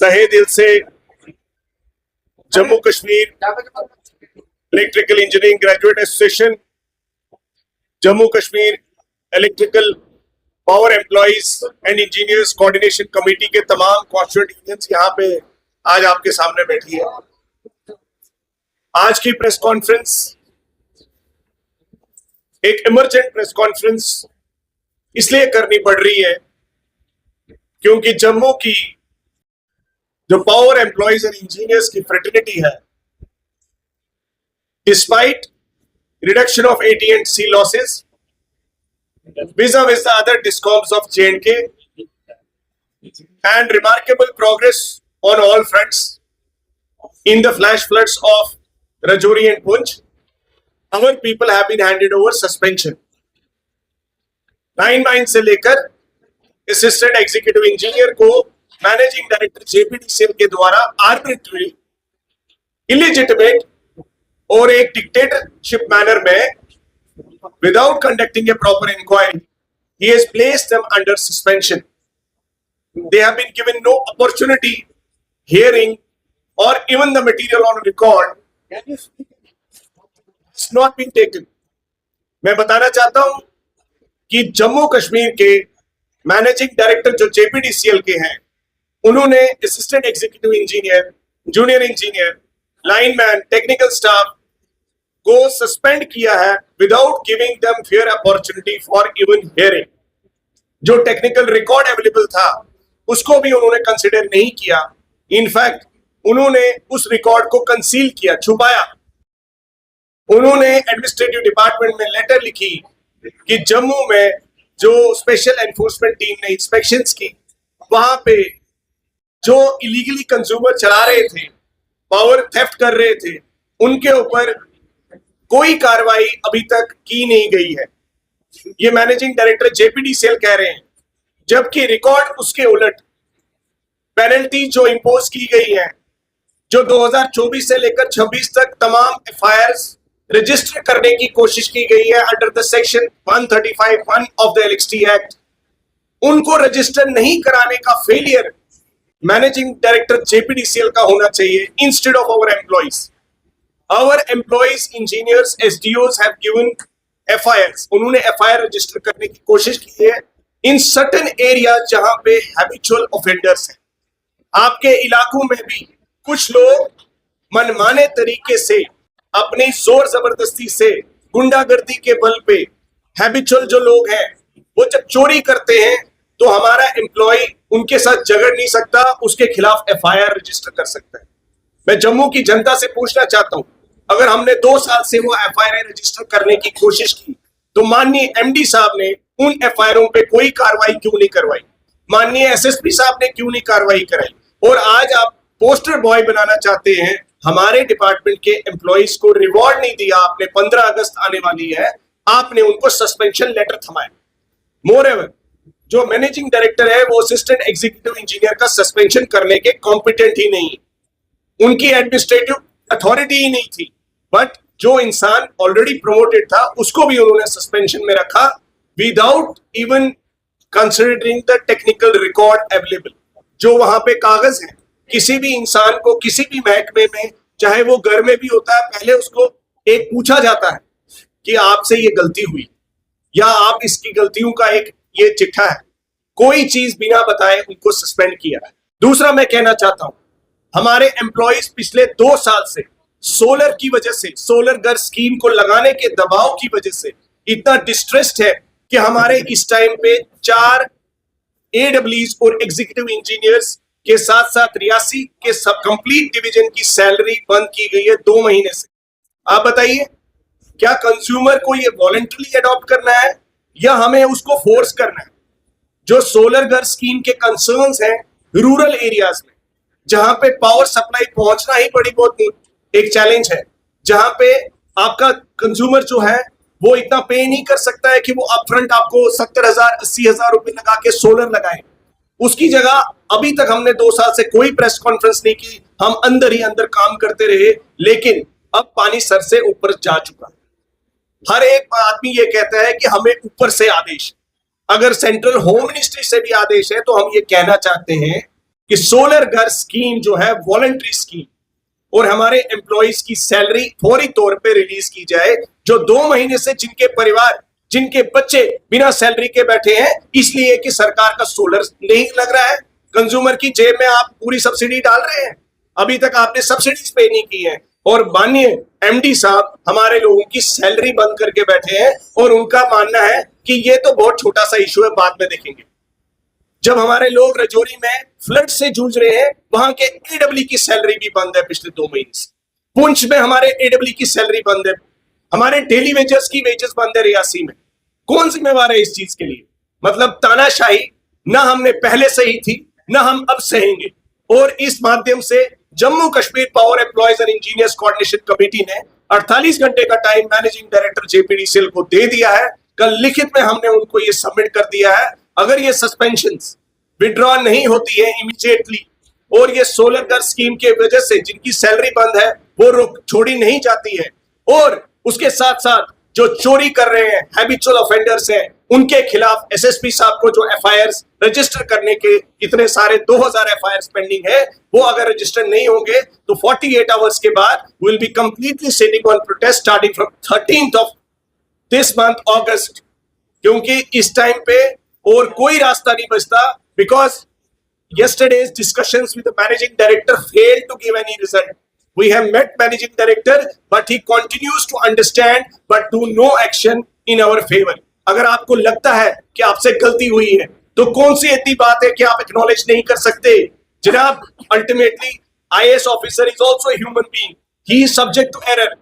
तहे दिल से Jammu Kashmir electrical engineering graduate association, Jammu Kashmir electrical power employees and engineers coordination committee के तमाम कॉन्स्टिट्यूएंट यूनियंस यहाँ पे आज आपके सामने बैठी है। आज की प्रेस कॉन्फ्रेंस एक इमरजेंट प्रेस कॉन्फ्रेंस इसलिए करनी पड़ रही है क्योंकि जम्मू की जो पावर एम्प्लॉइज एंड इंजीनियर्स की फ्रेटर्निटी है, despite reduction of AT&C losses vis-a-vis the other discoms of J&K and remarkable progress on all fronts in the flash floods of Rajouri and Poonch, our people have been handed over suspension. 9 mines से लेकर assistant executive engineer को managing director JPDCL के द्वारा arbitrary, illegitimate और एक dictatorship manner में without conducting a proper inquiry he has placed them under suspension. They have been given no opportunity hearing or even the material on record has not been taken. मैं बताना चाहता हूं कि जम्मू कश्मीर के managing director जो JPDCL के हैं, उन्होंने assistant executive engineer, junior engineer, lineman, technical staff को सस्पेंड किया है without giving them fair opportunity for even hearing. जो टेक्निकल रिकॉर्ड अवेलेबल था उसको भी उन्होंने कंसिडर नहीं किया। इनफैक्ट उन्होंने उस रिकॉर्ड को कंसील किया, छुपाया। उन्होंने एडमिनिस्ट्रेटिव डिपार्टमेंट में लेटर लिखी कि जम्मू में जो स्पेशल एनफोर्समेंट टीम ने इंस्पेक्शंस की, वहां पे जो इलीगली कंज्यूमर चला रहे थे, पावर थेफ्ट कर रहे थे, उनके ऊपर कोई कार्रवाई अभी तक की नहीं गई है। ये मैनेजिंग डायरेक्टर JPDCL कह रहे हैं, जबकि रिकॉर्ड उसके उलट पेनल्टी जो इंपोज की गई है, जो 2024 से लेकर 26 तक तमाम FIRs रजिस्टर करने की कोशिश की गई है under the section 135(1) of the LXT act, उनको रजिस्टर नहीं कराने का फेलियर मैनेजिंग डायरेक्टर JPDCL का होना चाहिए instead of our employees. Our employees, engineers, SDOs have given FIRs. उन्होंने FIR रजिस्टर करने की कोशिश की है इन सर्टेन एरिया जहां पे हैबिचुअल ऑफेंडर्स हैं। आपके इलाकों में भी कुछ लोग मनमाने तरीके से अपनी जोर जबरदस्ती से गुंडागर्दी के बल पे हैबिचुअल जो लोग हैं वो जब चोरी करते हैं तो हमारा एम्प्लॉय उनके साथ झगड़ नहीं सकता, उसके खिलाफ FIR रजिस्टर कर सकता है। मैं जम्मू की जनता से पूछना चाहता हूं, अगर हमने 2 साल से वो FIR रजिस्टर करने की कोशिश की तो माननीय MD साहब ने उन FIRों पे कोई कार्रवाई क्यों नहीं करवाई? माननीय SSP साहब ने क्यों नहीं कार्रवाई कराई? और आज आप पोस्टर बॉय बनाना चाहते हैं हमारे डिपार्टमेंट के एम्प्लॉइज को, रिवॉर्ड नहीं दिया आपने। 15 अगस्त आने वाली है, आपने उनको सस्पेंशन लेटर थमाया। मोreover, जो मैनेजिंग डायरेक्टर है वो असिस्टेंट एग्जीक्यूटिव इंजीनियर का सस्पेंशन करने के कॉम्पिटेंट ही नहीं, उनकी एडमिनिस्ट्रेटिव अथॉरिटी ही नहीं थी। बट जो इंसान ऑलरेडी प्रमोटेड था उसको भी उन्होंने सस्पेंशन में रखा without even considering the technical record available. जो वहां पे कागज है, किसी भी इंसान को किसी भी महकमे में, चाहे वो घर में भी होता है, पहले उसको एक पूछा जाता है कि आपसे ये गलती हुई या आप इसकी गलतियों का एक ये चिट्ठा है। कोई चीज बिना बताए उनको सस्पेंड किया है। दूसरा मैं कहना चाहता हूं, हमारे एम्प्लॉइज पिछले 2 साल से सोलर की वजह से, सोलर घर स्कीम को लगाने के दबाव की वजह से इतना डिस्ट्रेस्ड है कि हमारे इस टाइम पे 4 AWs और एग्जीक्यूटिव इंजीनियर्स के साथ साथ रियासी के सब कंप्लीट डिवीजन की सैलरी बंद की गई है 2 महीने से। आप बताइए, क्या कंज्यूमर को ये वॉलंटरी अडॉप्ट करना है या हमें उसको फोर्स करना है? जो सोलर घर स्कीम के कंसर्न्स हैं रूरल एरियाज में, जहां पे पावर सप्लाई पहुंचना ही बड़ी बहुत एक चैलेंज है, जहां पे आपका कंज्यूमर जो है वो इतना पे नहीं कर सकता है कि वो अपफ्रंट आपको 70,000 80,000 रुपए लगा के सोलर लगाए। उसकी जगह अभी तक हमने 2 साल से कोई प्रेस कॉन्फ्रेंस नहीं की, हम अंदर ही अंदर काम करते रहे, लेकिन अब पानी सर से ऊपर जा चुका है। हर एक आदमी ये कहता है कि हमें ऊपर से आदेश, अगर सेंट्रल होम मिनिस्ट्री से भी आदेश है तो हम ये कहना चाहते हैं कि सोलर घर स्कीम जो है वॉलंटरी स्कीम, और हमारे एम्प्लॉइज की सैलरी फौरी तौर पे रिलीज की जाए, जो 2 महीने से जिनके परिवार, जिनके बच्चे बिना सैलरी के बैठे हैं, इसलिए कि सरकार का सोलर नहीं लग रहा है। कंज्यूमर की जेब में आप पूरी सब्सिडी डाल रहे हैं, अभी तक आपने सब्सिडीज पे नहीं की है, और माननीय एमडी साहब हमारे लोगों की सैलरी बंद करके बैठे हैं, और उनका मानना है कि ये तो बहुत छोटा सा इशू है, बाद में देखेंगे। जब हमारे लोग रजौरी में फ्लड से जूझ रहे हैं, वहां के एडब्ल्यू की सैलरी भी बंद है पिछले 2 महीने से। पुंछ में हमारे एडब्ल्यू की सैलरी बंद है, हमारे डेली वेजेस की वेजेस बंद है रियासी में। कौन जिम्मेवार है इस चीज के लिए? मतलब तानाशाही ना हमने पहले सही थी, ना हम अब सहेंगे। और इस माध्यम से Jammu Kashmir power employees and engineers coordination committee ने 48 घंटे का टाइम मैनेजिंग डायरेक्टर जेपीडीसीएल को दे दिया है। कल लिखित में हमने उनको ये सबमिट कर दिया है। अगर ये सस्पेंशन विड्रॉ नहीं होती है इमीडिएटली, और ये सोलर घर स्कीम के वजह से जिनकी सैलरी बंद है वो रुक छोड़ी नहीं जाती है, और उसके साथ साथ जो चोरी कर रहे हैं हैबिचुअल ऑफेंडर्स हैं, उनके खिलाफ एसएसपी साहब को जो एफआईआर्स रजिस्टर करने के इतने सारे 2000 एफआईआर्स पेंडिंग है, वो अगर रजिस्टर नहीं होंगे तो 48 आवर्स के बाद will be completely sitting on protest starting from 13th of this month August, क्योंकि इस टाइम पे और कोई रास्ता नहीं बचता, because yesterday's discussions with the managing director failed to give any result. We have met managing director, but he continues to understand but do no action in our favor. अगर आपको लगता है कि आपसे गलती हुई है तो कौन सी इतनी बात है कि आप एक्नॉलेज नहीं कर सकते? जनाब, ultimately IAS officer is also human being, he is subject to error.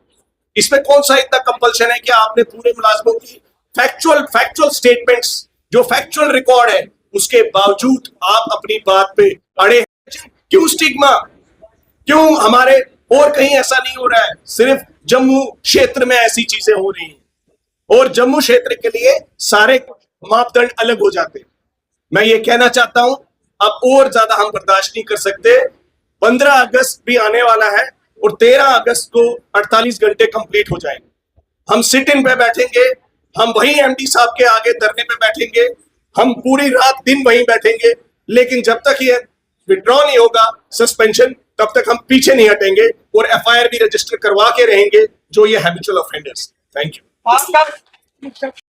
इसमें कौन सा इतना कंपल्शन है कि आपने पूरे मुलाजमों की फैक्चुअल स्टेटमेंट्स, जो फैक्चुअल रिकॉर्ड है, उसके बावजूद आप अपनी बात पे अड़े हैं? क्यों स्टिग्मा? क्यों हमारे और कहीं ऐसा नहीं हो रहा है? सिर्फ जम्मू क्षेत्र में ऐसी चीजें हो रही हैं, और जम्मू क्षेत्र के लिए सारे मापदंड अलग हो जाते हैं। मैं ये कहना चाहता हूं, अब और ज्यादा हम बर्दाश्त नहीं कर सकते। 15 अगस्त भी आने वाला है, और 13 अगस्त को 48 घंटे कंप्लीट हो जाएंगे। हम सिट इन पे बैठेंगे, हम वही एमडी साहब के आगे धरने पे बैठेंगे, हम पूरी रात दिन वहीं बैठेंगे, लेकिन जब तक ये विड्रॉ नहीं होगा सस्पेंशन, तब तक हम पीछे नहीं हटेंगे, और एफआईआर भी रजिस्टर करवा के रहेंगे जो ये हैबिचुअल ऑफेंडर्स। Thank you.